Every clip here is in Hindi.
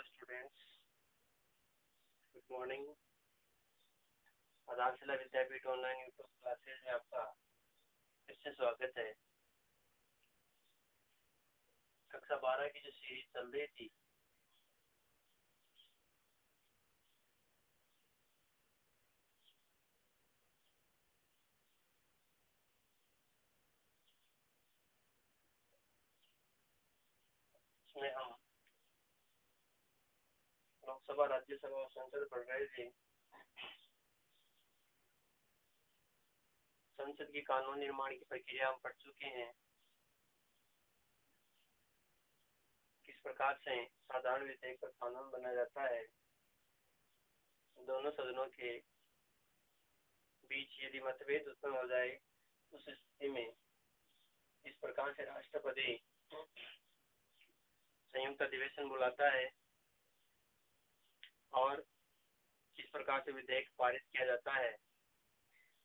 Students, good morning. आधारशिला विद्यापीठ ऑनलाइन यूट्यूब क्लासेज में आपका फिर से स्वागत है। कक्षा 12 की जो सीरीज चल रही थी उसमें हम लोकसभा, राज्यसभा और संसद पढ़ रहे थे। संसद की कानून निर्माण की प्रक्रिया हम पढ़ चुके हैं। किस प्रकार से साधारण विधेयक पर कानून बनाया जाता है। दोनों सदनों के बीच यदि मतभेद उत्पन्न हो जाए उस स्थिति में इस प्रकार से राष्ट्रपति संयुक्त अधिवेशन बुलाता है और किस प्रकार से विधेयक पारित किया जाता है,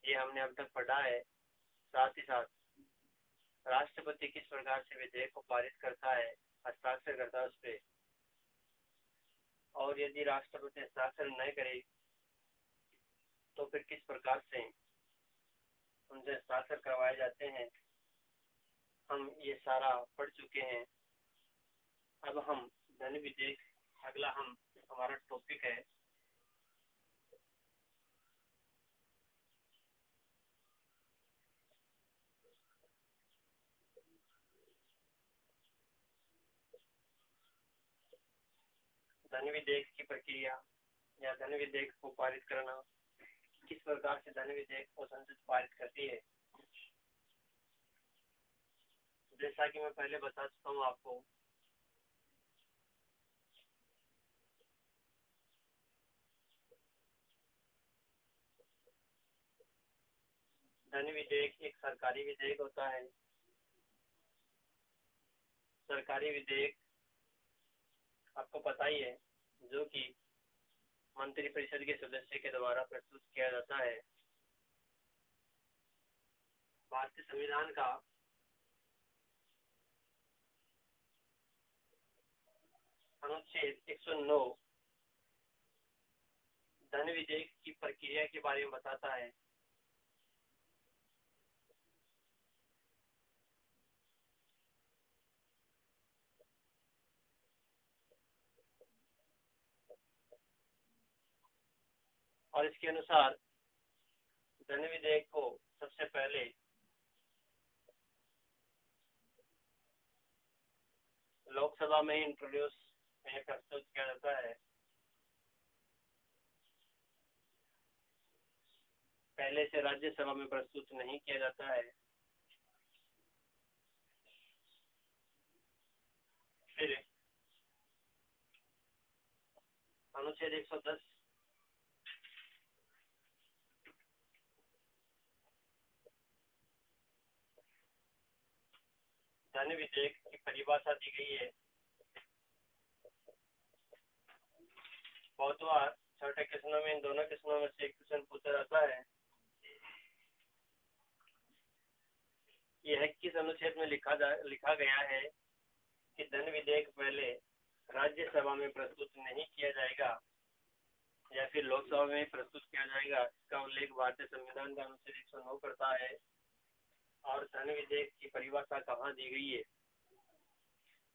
ये हमने अब तक पढ़ा है। साथ ही साथ राष्ट्रपति किस प्रकार से विधेयक को पारित करता है, हस्ताक्षर करता है उस पर, और यदि राष्ट्रपति हस्ताक्षर न करे तो फिर किस प्रकार से उनसे हस्ताक्षर करवाए जाते हैं, हम ये सारा पढ़ चुके हैं। अब हम धन विधेयक, अगला हमारा टॉपिक है। धन विधेयक की प्रक्रिया या धन विधेयक को पारित करना, किस प्रकार से धन विधेयक को संसद पारित करती है। जैसा कि मैं पहले बता चुका हूँ आपको, धन विधेयक एक सरकारी विधेयक होता है। सरकारी विधेयक आपको पता ही है, जो कि मंत्रिपरिषद के सदस्य के द्वारा प्रस्तुत किया जाता है। भारतीय संविधान का अनुच्छेद 109 धन विधेयक की प्रक्रिया के बारे में बताता है। और इसके अनुसार धन विधेयक को सबसे पहले लोकसभा में इंट्रोड्यूस प्रस्तुत किया जाता है। पहले से राज्यसभा में प्रस्तुत नहीं किया जाता है। फिर अनुच्छेद 110 धन विधेयक की परिभाषा दी गई है। बहुत बार छोटे क्वेश्चनों में इन दोनों क्वेश्चनों में से एक क्वेश्चन पूछा जाता है, यह किस अनुच्छेद में लिखा गया है कि धन विधेयक पहले राज्यसभा में प्रस्तुत नहीं किया जाएगा या फिर लोकसभा में प्रस्तुत किया जाएगा। इसका उल्लेख भारतीय संविधान का अनुच्छेद 109 करता है। और धन विधेयक की परिभाषा कहाँ दी गई है,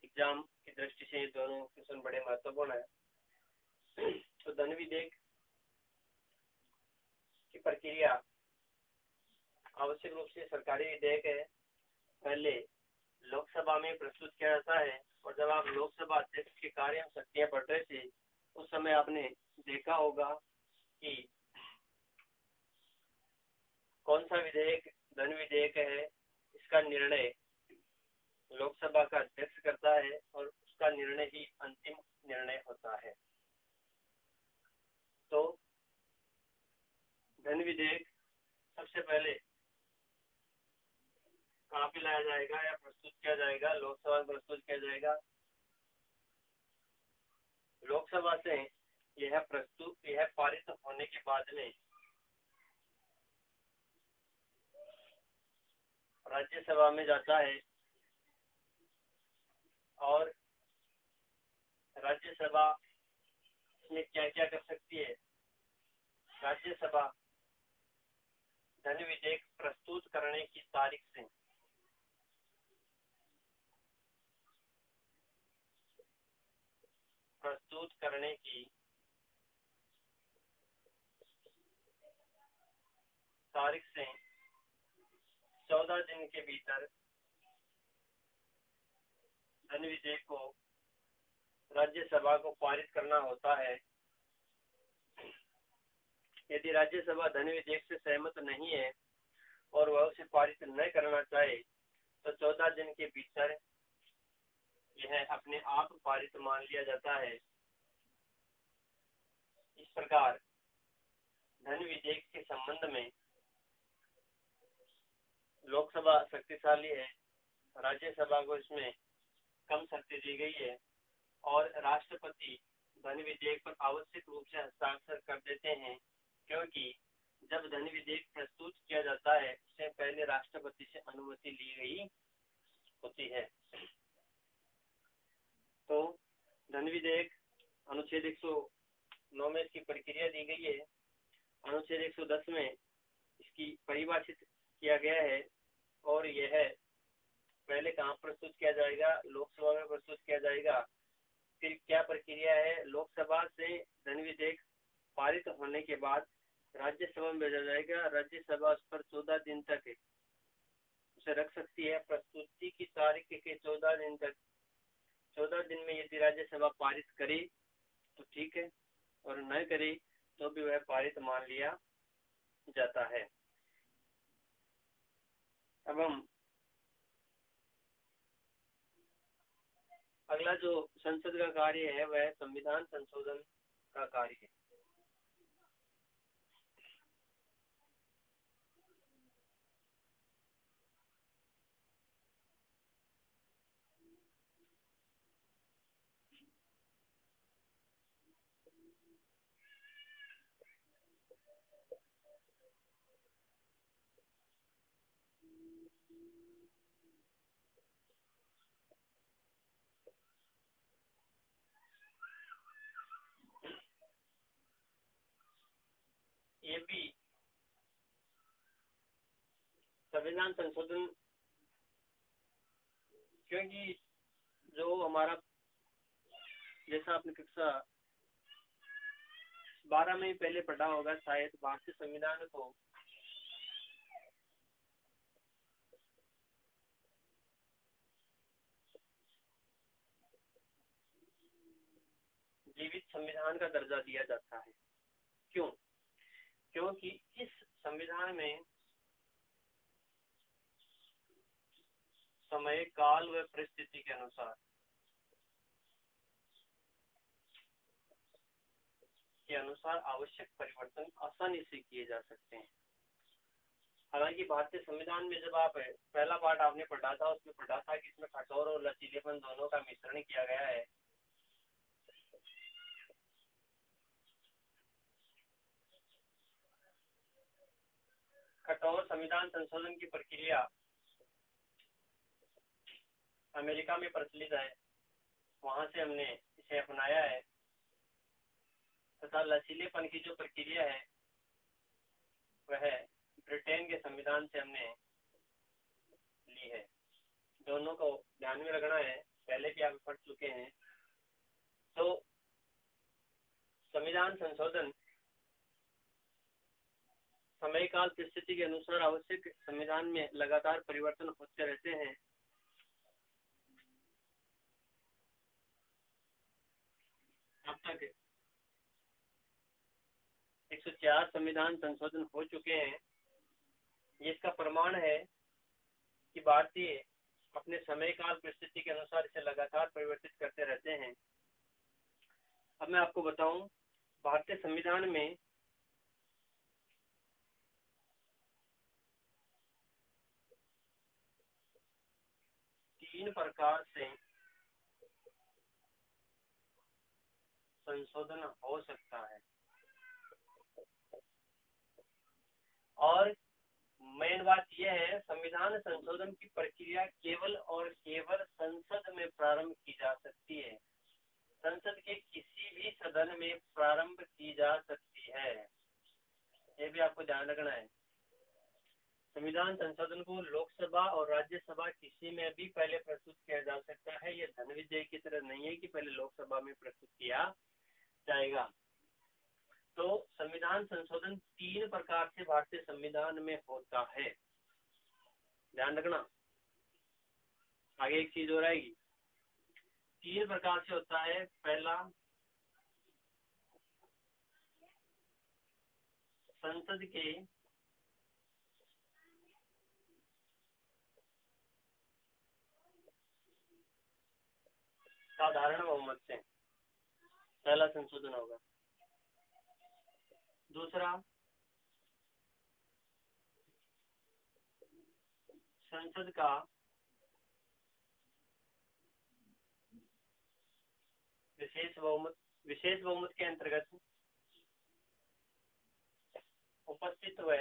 एग्जाम की दृष्टि से ये दोनों क्वेश्चन बड़े महत्वपूर्ण है। तो धन विधेयक की प्रक्रिया आवश्यक रूप से सरकारी विधेयक है। पहले लोकसभा में प्रस्तुत किया जाता है, और जब आप लोकसभा अध्यक्ष के कार्य एवं शक्तियां पढ़ रहे थे उस समय आपने देखा होगा कि कौन सा विधेयक धन विधेयक है, इसका निर्णय लोकसभा का अध्यक्ष करता है और उसका निर्णय ही अंतिम निर्णय होता है। तो धन विधेयक सबसे पहले कहाँ पे लाया जाएगा या प्रस्तुत किया जाएगा, लोकसभा में प्रस्तुत किया जाएगा। लोकसभा से यह पारित होने के बाद में राज्यसभा में जाता है और राज्यसभा इसमें क्या क्या कर सकती है? राज्यसभा धन विधेयक प्रस्तुत करने की तारीख से प्रस्तुत करने की तारीख से 14 दिन के भीतर धन विधेयक को राज्यसभा को पारित करना होता है। यदि राज्यसभा धन विधेयक से सहमत नहीं है और वह उसे पारित न करना चाहे तो 14 दिन के भीतर यह अपने आप पारित मान लिया जाता है। इस प्रकार धन विधेयक के संबंध में लोकसभा शक्तिशाली है, राज्यसभा को इसमें कम शक्ति दी गई है और राष्ट्रपति धन विधेयक पर आवश्यक रूप से हस्ताक्षर कर देते हैं, क्योंकि जब धन विधेयक प्रस्तुत किया जाता है उससे पहले राष्ट्रपति से अनुमति ली गई होती है। तो धन विधेयक अनुच्छेद 109 में इसकी प्रक्रिया दी गई है। अनुच्छेद 110 में इसकी परिभाषित किया गया है और यह पहले कहाँ प्रस्तुत किया जाएगा? लोकसभा में प्रस्तुत किया जाएगा। फिर क्या प्रक्रिया है? लोकसभा से धन विधेयक पारित होने के बाद राज्यसभा में भेजा जाएगा। राज्यसभा उस पर 14 दिन तक उसे रख सकती है। प्रस्तुति की तारीख के 14 दिन तक, 14 दिन में यदि राज्यसभा पारित करे तो ठीक है और न करे तो भी वह पारित मान लिया जाता है। अब हम अगला जो संसद का कार्य है वह संविधान संशोधन का कार्य है। ये भी संविधान संशोधन, क्योंकि जो हमारा, जैसा आपने कक्षा 12 में ही पहले पढ़ा होगा शायद, भारतीय संविधान को जीवित संविधान का दर्जा दिया जाता है। क्यों? क्योंकि इस संविधान में समय, काल व परिस्थिति के अनुसार आवश्यक परिवर्तन आसानी से किए जा सकते हैं। हालांकि भारतीय संविधान में जब आप पहला पार्ट आपने पढ़ा था उसमें पढ़ा था कि इसमें कठोर और लचीलेपन दोनों का मिश्रण किया गया है। कठोर संविधान संशोधन की प्रक्रिया अमेरिका में प्रचलित है, वहां से हमने इसे अपनाया है, तथा लचीलेपन की जो प्रक्रिया है वह ब्रिटेन के संविधान से हमने ली है। दोनों को ध्यान में रखना है, पहले भी आप पढ़ चुके हैं। तो संविधान संशोधन समय काल परिस्थिति के अनुसार आवश्यक संविधान में लगातार परिवर्तन होते रहते हैं। अब तक 104 संविधान संशोधन हो चुके हैं। ये इसका प्रमाण है कि भारतीय अपने समय काल परिस्थिति के अनुसार इसे लगातार परिवर्तित करते रहते हैं। अब मैं आपको बताऊं, भारतीय संविधान में तीन प्रकार से संशोधन हो सकता है और मेन बात यह है, संविधान संशोधन की प्रक्रिया केवल और केवल संसद में प्रारंभ की जा सकती है। संसद के किसी भी सदन में आपको ध्यान रखना है, संविधान संशोधन को लोकसभा और राज्यसभा किसी में भी पहले प्रस्तुत किया जा सकता है। यह धन विधेयक की तरह नहीं है कि पहले लोकसभा में प्रस्तुत किया जाएगा। तो संविधान संशोधन 3 प्रकार से भारतीय संविधान में होता है, ध्यान रखना। आगे एक चीज और आएगी, 3 प्रकार से होता है। पहला, संसद के साधारण बहुमत से पहला संशोधन होगा। दूसरा, संसद का विशेष बहुमत के अंतर्गत उपस्थित हुए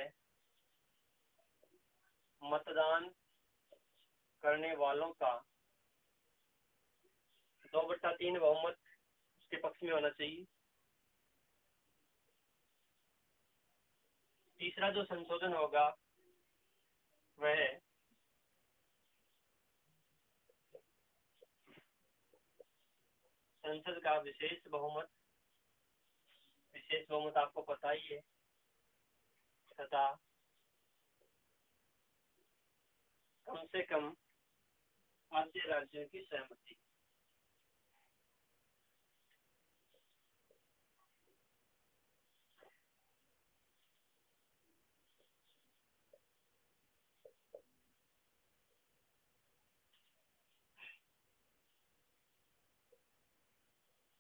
मतदान करने वालों का 2/3 बहुमत उसके पक्ष में होना चाहिए। तीसरा जो संशोधन होगा वह संसद का विशेष बहुमत आपको पता ही है, तथा कम से कम आधे राज्यों की सहमति।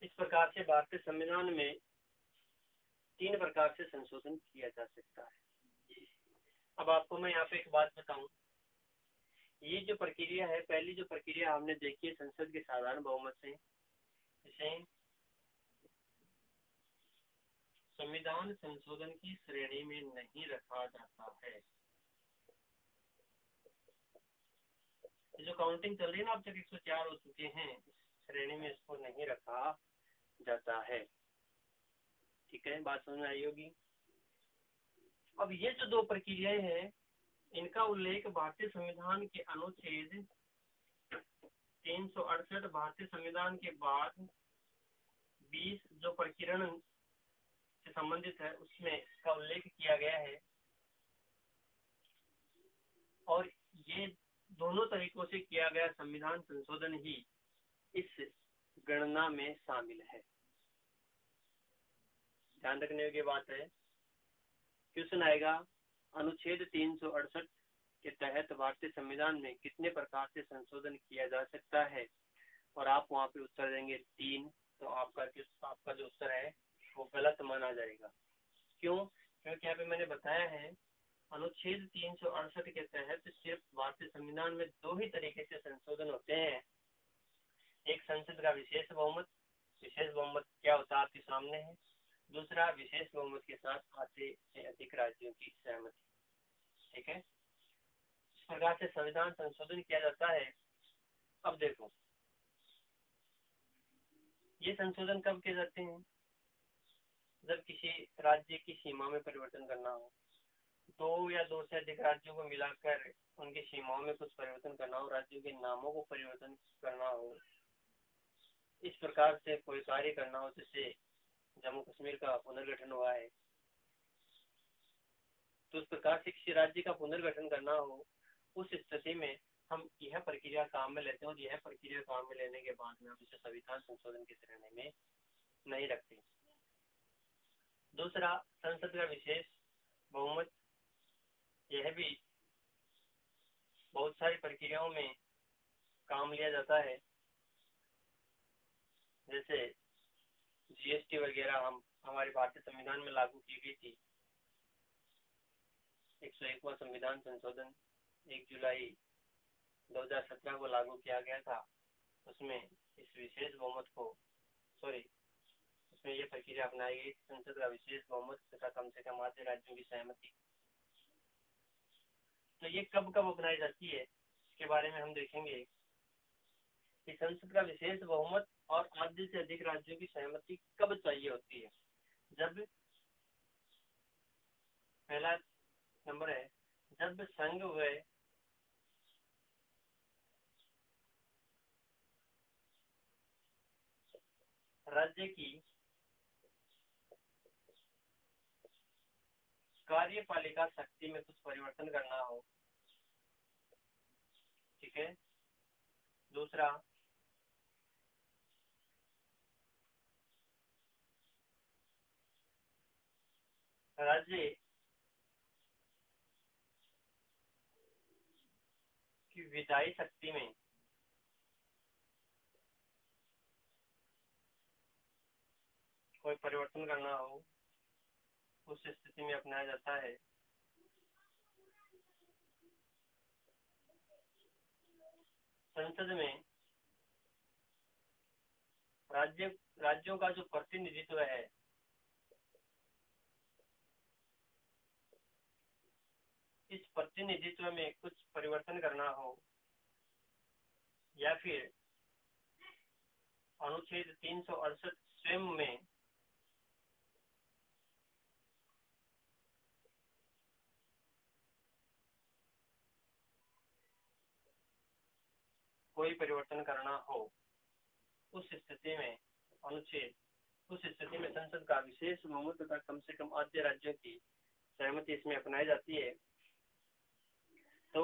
इस प्रकार से भारतीय संविधान में 3 प्रकार से संशोधन किया जा सकता है। अब आपको मैं यहाँ पे एक बात बताऊं, ये जो प्रक्रिया है, पहली जो प्रक्रिया हमने देखी है संसद के साधारण बहुमत से, इसे संविधान संशोधन की श्रेणी में नहीं रखा जाता है। जो काउंटिंग चल रही है ना, अब तक 104 हो चुके हैं, इस श्रेणी में इसको नहीं रखा जाता है। ठीक है, बात समझ में आई होगी। अब ये जो 2 प्रक्रियाएं हैं, इनका उल्लेख भारतीय संविधान के अनुच्छेद 368 भारतीय संविधान के बाद 20 जो प्रकीर्ण से संबंधित है उसमें इसका उल्लेख किया गया है, और ये दोनों तरीकों से किया गया संविधान संशोधन ही इस गणना में शामिल है। ध्यान रखने की बात है। क्वेश्चन आएगा, अनुच्छेद 368 के तहत भारतीय संविधान में कितने प्रकार से संशोधन किया जा सकता है, और आप वहां पे उत्तर देंगे 3, तो आपका जो उत्तर है वो गलत माना जाएगा। क्यों? क्योंकि यहाँ पे मैंने बताया है अनुच्छेद 368 के तहत सिर्फ भारतीय संविधान में 2 ही तरीके से संशोधन होते हैं। एक संसद का विशेष बहुमत क्या होता है आपके सामने है। दूसरा, विशेष बहुमत के साथ आधे से अधिक राज्यों की सहमति। ठीक है, इस प्रकार से संविधान संशोधन किया जाता है। अब देखो, ये संशोधन कब किए जाते हैं? जब किसी राज्य की सीमा में परिवर्तन करना हो, 2 या 2 से अधिक राज्यों को मिलाकर उनकी सीमाओं में कुछ परिवर्तन करना हो, राज्यों के नामों को परिवर्तन करना हो, इस प्रकार से कोई कार्य करना हो, जैसे जम्मू कश्मीर का पुनर्गठन हुआ है, तो उस प्रकार से किसी राज्य का पुनर्गठन करना हो, उस स्थिति में हम यह प्रक्रिया काम में लेते हैं, और यह प्रक्रिया काम में लेने के बाद में हम इसे संविधान संशोधन की श्रेणी में नहीं रखते। दूसरा, संसद का विशेष बहुमत, यह भी बहुत सारी प्रक्रियाओं में काम लिया जाता है। जैसे जीएसटी वगैरह हमारे भारतीय संविधान में लागू की गई थी। 101वां संविधान संशोधन 1 जुलाई 2017 को लागू किया गया था। उसमें इस विशेष बहुमत को उसमें यह प्रक्रिया अपनाई गई, संसद का विशेष बहुमत तथा कम से कम आधे राज्यों की सहमति। तो ये कब कब अपनाई जाती है, इसके बारे में हम देखेंगे कि संसद का विशेष बहुमत और आधे से अधिक राज्यों की सहमति कब चाहिए होती है। जब पहला नंबर है, जब संघ व राज्य की कार्यपालिका शक्ति में कुछ परिवर्तन करना हो। ठीक है। दूसरा, राज्य की विधायी शक्ति में कोई परिवर्तन करना हो, उस स्थिति में अपनाया जाता है संसद में राज्यों का जो प्रतिनिधित्व है इस प्रतिनिधित्व में कुछ परिवर्तन करना हो, या फिर अनुच्छेद 368 स्वयं में कोई परिवर्तन करना हो, उस स्थिति में संसद का विशेष बहुमत का कम से कम आधे राज्यों की सहमति इसमें अपनाई जाती है। तो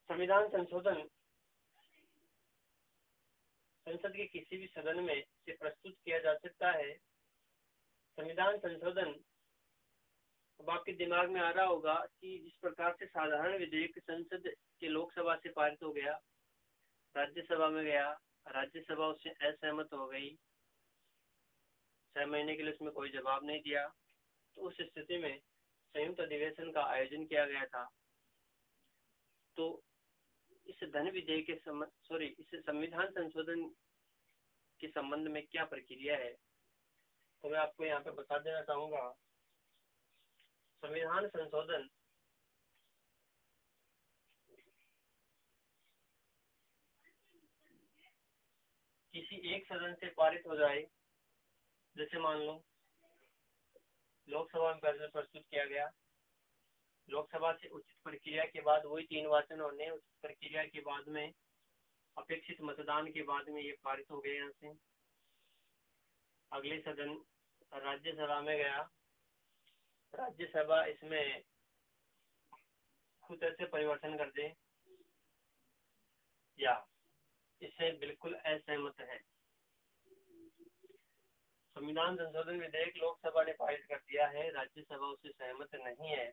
संविधान संशोधन संसद के किसी भी सदन में से प्रस्तुत किया जा सकता है। संविधान संशोधन, अब आपके दिमाग में आ रहा होगा कि जिस प्रकार से साधारण विधेयक संसद के लोकसभा से पारित हो गया, राज्यसभा में गया, राज्यसभा उससे असहमत हो गई, 6 महीने के लिए उसमें कोई जवाब नहीं दिया, तो उस स्थिति में संयुक्त अधिवेशन का आयोजन किया गया था। तो इस धन विधेयक के इस संविधान संशोधन के संबंध में क्या प्रक्रिया है, तो मैं आपको यहाँ पे बता देना चाहूंगा। संविधान संशोधन किसी एक सदन से पारित हो जाए, जैसे मान लो लोकसभा में पहले प्रस्तुत किया गया, लोकसभा से उचित प्रक्रिया के बाद वही 3 वाचन होने, उचित प्रक्रिया के बाद में अपेक्षित मतदान के बाद में ये पारित हो गए। यहाँ से अगले सदन राज्यसभा में गया, राज्यसभा इसमें खुद से परिवर्तन कर दे या इससे बिल्कुल असहमत है। संविधान संशोधन विधेयक लोकसभा ने पारित कर दिया है, राज्यसभा उससे सहमत नहीं है,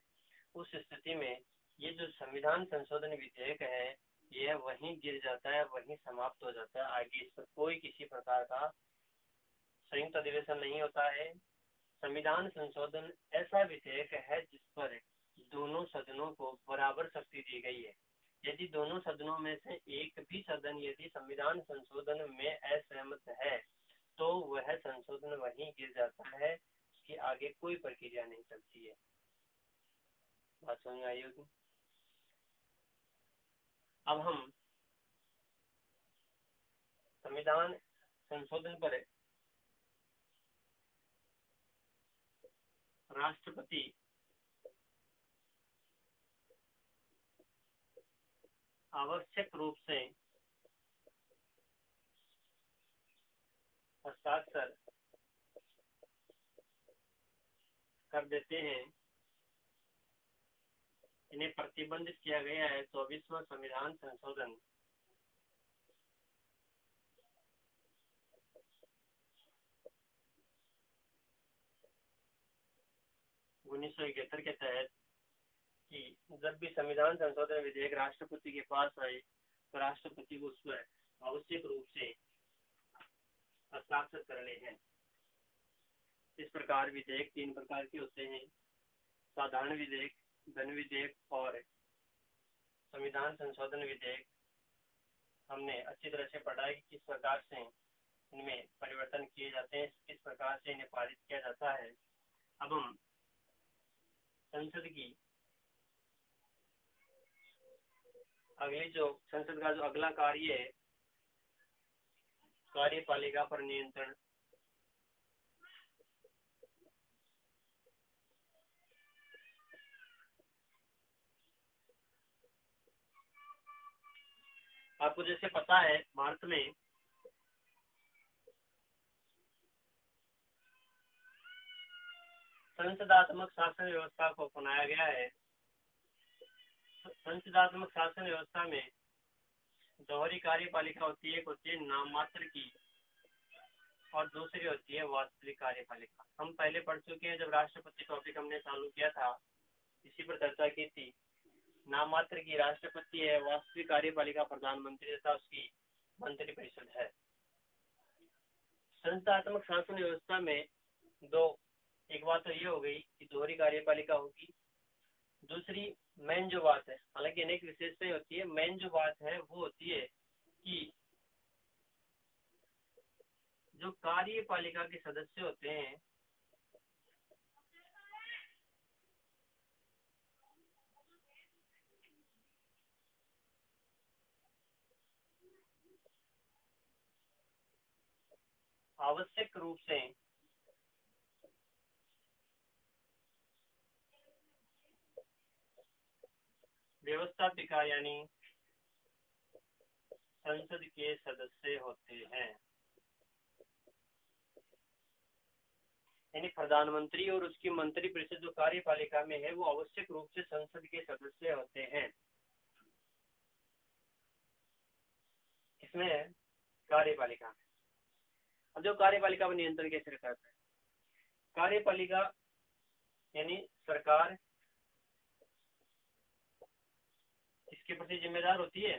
उस स्थिति में ये जो संविधान संशोधन विधेयक है यह वहीं गिर जाता है, वहीं समाप्त हो जाता है। आगे इस पर कोई किसी प्रकार का संयुक्त अधिवेशन नहीं होता है। संविधान संशोधन ऐसा विधेयक है जिस पर दोनों सदनों को बराबर शक्ति दी गई है। यदि दोनों सदनों में से एक भी सदन यदि संविधान संशोधन में असहमत है तो वह संशोधन वहीं गिर जाता है, उसकी आगे कोई प्रक्रिया नहीं चलती है। बात समझ आई होगी। अब हम संविधान संशोधन पर राष्ट्रपति आवश्यक रूप से हस्ताक्षर कर देते हैं, इन्हें प्रतिबंधित किया गया है। 24वां संविधान संशोधन 1971 के तहत कि जब भी संविधान संशोधन विधेयक राष्ट्रपति के पास आए तो राष्ट्रपति को उस पर आवश्यक रूप से हस्ताक्षर करने हैं। इस प्रकार विधेयक 3 प्रकार के होते हैं, साधारण विधेयक, धन विधेयक और संविधान संशोधन विधेयक। हमने अच्छी तरह से पढ़ा है कि किस प्रकार से इनमें परिवर्तन किए जाते हैं, किस प्रकार से इन्हें पारित किया जाता है। अब हम संसद की संसद का जो अगला कार्य है, कार्यपालिका पर नियंत्रण। आपको जैसे पता है भारत में संसदात्मक शासन व्यवस्था को अपनाया गया है। संसदात्मक शासन व्यवस्था में दोहरी कार्यपालिका होती है, एक होती है नाम मात्र की और दूसरी होती है वास्तविक कार्यपालिका। हम पहले पढ़ चुके हैं, जब राष्ट्रपति टॉपिक हमने चालू किया था इसी पर चर्चा की थी। नाम मात्र की राष्ट्रपति है, वास्तविक कार्यपालिका प्रधानमंत्री तथा उसकी मंत्रिपरिषद है। संस्थात्मक शासन व्यवस्था में दो, एक बात तो ये हो गई कि दोहरी कार्यपालिका होगी, दूसरी मेन जो बात है, हालांकि अनेक विशेषताएं होती है, मेन जो बात है वो होती है कि जो कार्यपालिका के सदस्य होते हैं आवश्यक रूप से व्यवस्थापिका यानी संसद के सदस्य होते हैं। यानी प्रधानमंत्री और उसकी मंत्रिपरिषद जो कार्यपालिका में है वो आवश्यक रूप से संसद के सदस्य होते हैं। इसमें कार्यपालिका, अब जो कार्यपालिका पर नियंत्रण कैसे रखा जाता है, कार्यपालिका यानी सरकार किसके प्रति जिम्मेदार होती है?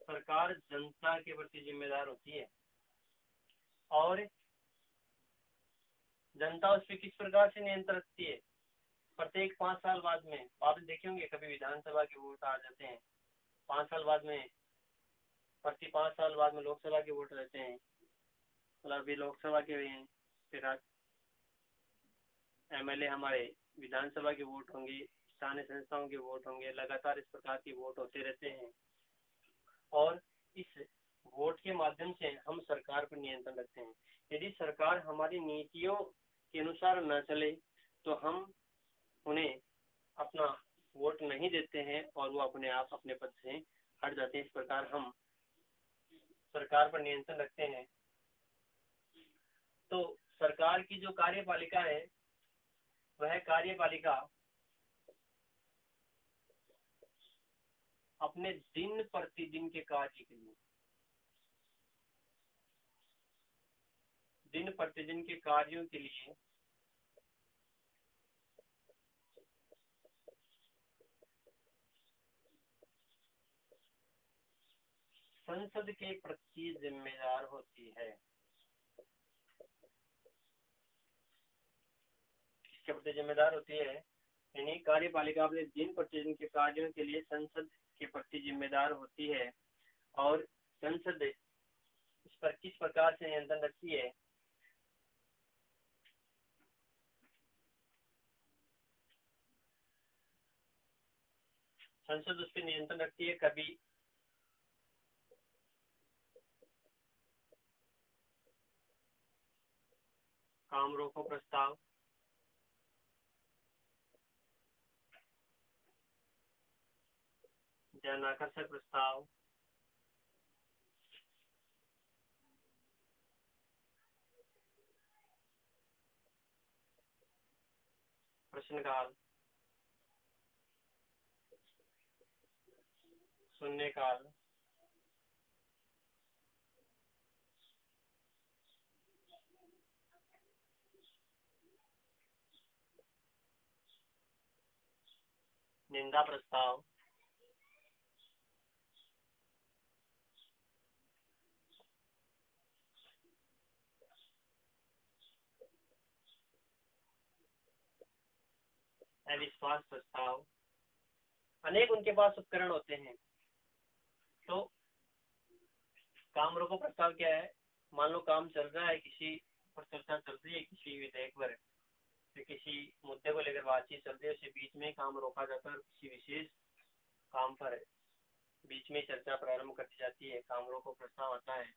सरकार जनता के प्रति जिम्मेदार होती है और जनता उस पर किस प्रकार से नियंत्रण रखती है? प्रत्येक 5 साल बाद में, आप देखे होंगे कभी विधानसभा के वोट आ जाते हैं 5 साल बाद में, प्रति 5 साल बाद में लोकसभा के वोट रहते हैं, मतलब अभी लोकसभा के हुए हैं, फिर एमएलए हमारे विधानसभा के वोट होंगे, स्थानीय संस्थाओं के वोट होंगे, लगातार इस प्रकार के वोट होते रहते हैं और इस वोट के माध्यम से हम सरकार पर नियंत्रण रखते हैं। यदि सरकार हमारी नीतियों के अनुसार न चले तो हम उन्हें अपना वोट नहीं देते हैं और वो अपने आप अपने पद से हट जाते हैं। इस प्रकार हम सरकार पर नियंत्रण रखते हैं। तो सरकार की जो कार्यपालिका है वह कार्यपालिका अपने दिन प्रतिदिन के कार्य के लिए, दिन प्रतिदिन के कार्यों के लिए संसद के प्रति जिम्मेदार होती है। किसके प्रति जिम्मेदार होती है? यानी कार्यपालिका अपने दिन प्रतिदिन के कार्यों के लिए संसद के प्रति जिम्मेदार होती है और संसद इस पर किस प्रकार से नियंत्रण रखती है? संसद उस पर नियंत्रण रखती है कभी काम रोको प्रस्ताव, जनाकर्षक प्रस्ताव, प्रश्नकाल, शून्यकाल, निंदा प्रस्ताव, अविश्वास प्रस्ताव, अनेक उनके पास उपकरण होते हैं। तो काम रोको प्रस्ताव क्या है? मान लो काम चल रहा है, किसी पर चर्चा चल रही है, किसी विधेयक पर, फिर किसी मुद्दे को लेकर बातचीत चल रही है, उसे बीच में काम रोका जाता है और किसी विशेष काम पर बीच में चर्चा प्रारंभ कर दी जाती है, काम रोको प्रस्ताव आता है।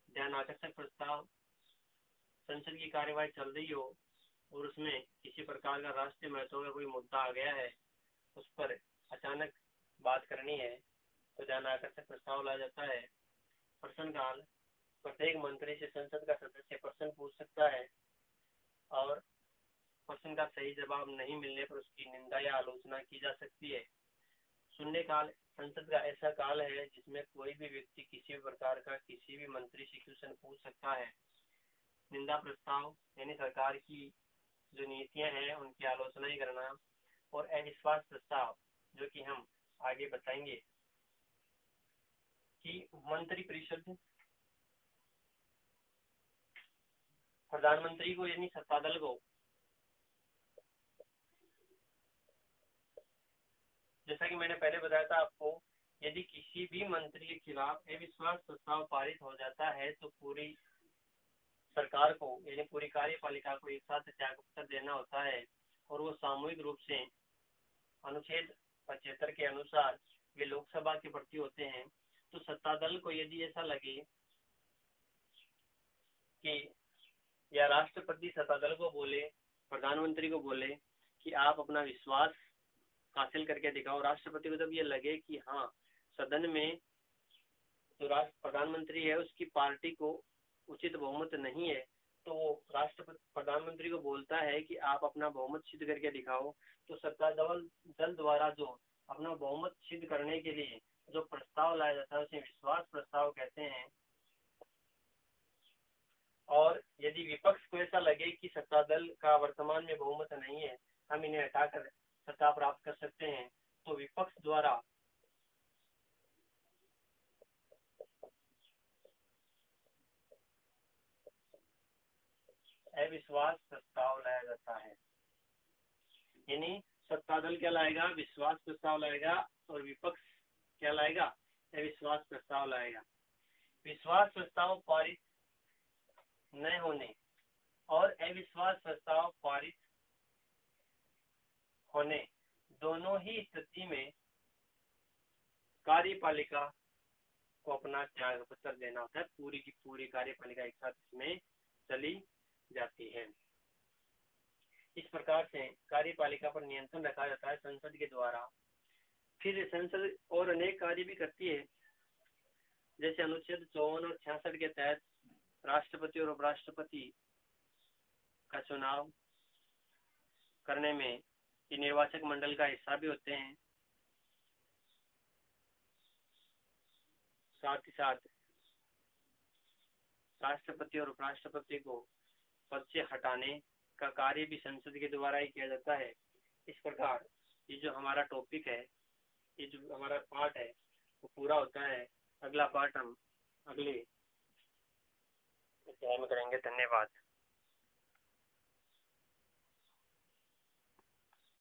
ध्यान आकर्षक प्रस्ताव, संसद की कार्यवाही चल रही हो और उसमें किसी प्रकार का राष्ट्रीय महत्व का कोई मुद्दा आ गया है, उस पर अचानक बात करनी है तो ध्यान आकर्षक प्रस्ताव लाया जाता है। प्रश्नकाल, प्रत्येक मंत्री से संसद का सदस्य प्रश्न पूछ सकता है और प्रश्न का सही जवाब नहीं मिलने पर उसकी निंदा या आलोचना की जा सकती है। शून्यकाल, संसद का ऐसा काल है जिसमें कोई भी व्यक्ति किसी भी प्रकार का किसी भी मंत्री से क्वेश्चन पूछ सकता है। निंदा प्रस्ताव, यानी सरकार की जो नीतियां हैं उनकी आलोचना ही करना। और अविश्वास प्रस्ताव, जो कि हम आगे बताएंगे कि मंत्री परिषद प्रधानमंत्री को यानी सत्ता दल को, जैसा कि मैंने पहले बताया था आपको, यदि किसी भी मंत्री के खिलाफ अविश्वास प्रस्ताव पारित हो जाता है तो पूरी सरकार को यानी पूरी कार्यपालिका को एक साथ त्यागपत्र देना होता है और वो सामूहिक रूप से अनुच्छेद 75 के अनुसार वे लोकसभा के प्रति होते हैं। तो सत्ता दल को यदि ऐसा लगे कि या राष्ट्रपति सत्ता दल को बोले, प्रधानमंत्री को बोले कि आप अपना विश्वास हासिल करके दिखाओ, राष्ट्रपति को जब ये लगे कि हाँ सदन में जो प्रधानमंत्री है उसकी पार्टी को उचित बहुमत नहीं है, तो वो राष्ट्रपति प्रधानमंत्री को बोलता है कि आप अपना बहुमत सिद्ध करके दिखाओ। तो सत्ता दल द्वारा जो अपना बहुमत सिद्ध करने के लिए जो प्रस्ताव लाया जाता है उसे विश्वास प्रस्ताव कहते हैं। और यदि विपक्ष को ऐसा लगे कि सत्ता दल का वर्तमान में बहुमत नहीं है, हम इन्हें हटाकर सत्ता प्राप्त कर सकते हैं, तो विपक्ष द्वारा अविश्वास प्रस्ताव लाया जाता है। यानी सत्ता दल क्या लाएगा, विश्वास प्रस्ताव लाएगा, और विपक्ष क्या लाएगा, अविश्वास प्रस्ताव लाएगा। विश्वास प्रस्ताव पारित न होने और अविश्वास प्रस्ताव पारित होने दोनों ही स्थिति में कार्यपालिका को अपना त्याग पत्र देना होता है। पूरी की पूरी कार्यपालिका एक साथ इसमें चली जाती है। इस प्रकार से कार्यपालिका पर नियंत्रण रखा जाता है संसद के द्वारा। फिर संसद और अनेक कार्य भी करती है, जैसे अनुच्छेद 54 और 66 के तहत राष्ट्रपति और उपराष्ट्रपति का चुनाव करने में ये निर्वाचक मंडल का हिस्सा भी होते हैं। साथ ही साथ राष्ट्रपति और उपराष्ट्रपति को पद से हटाने का कार्य भी संसद के द्वारा ही किया जाता है। इस प्रकार ये जो हमारा टॉपिक है, ये जो हमारा पार्ट है वो पूरा होता है। अगला पार्ट हम अगले अध्याय में करेंगे। धन्यवाद।